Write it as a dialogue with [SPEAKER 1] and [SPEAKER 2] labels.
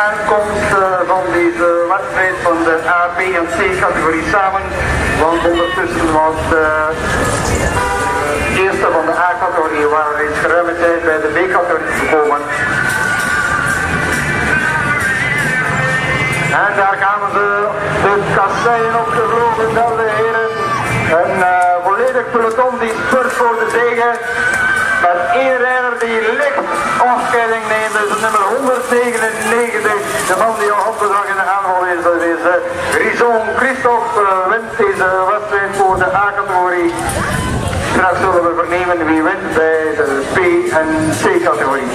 [SPEAKER 1] aankomst van deze wedstrijd van de A, B en C categorie samen. Want ondertussen was de eerste van de A categorie waar we reeds geruime tijd bij de B categorie gekomen. En daar gaan ze de kasseien opgevlogen, beste heren. Een volledig peloton die spurt voor de zege. Met één rijder die licht afscheiding neemt, dus de nummer 199, de man die al handbedrag in de aanval is, dat is Grison Christophe, wint deze wedstrijd voor de A-categorie. Straks zullen we vernemen wie wint bij de B- en C-categorie.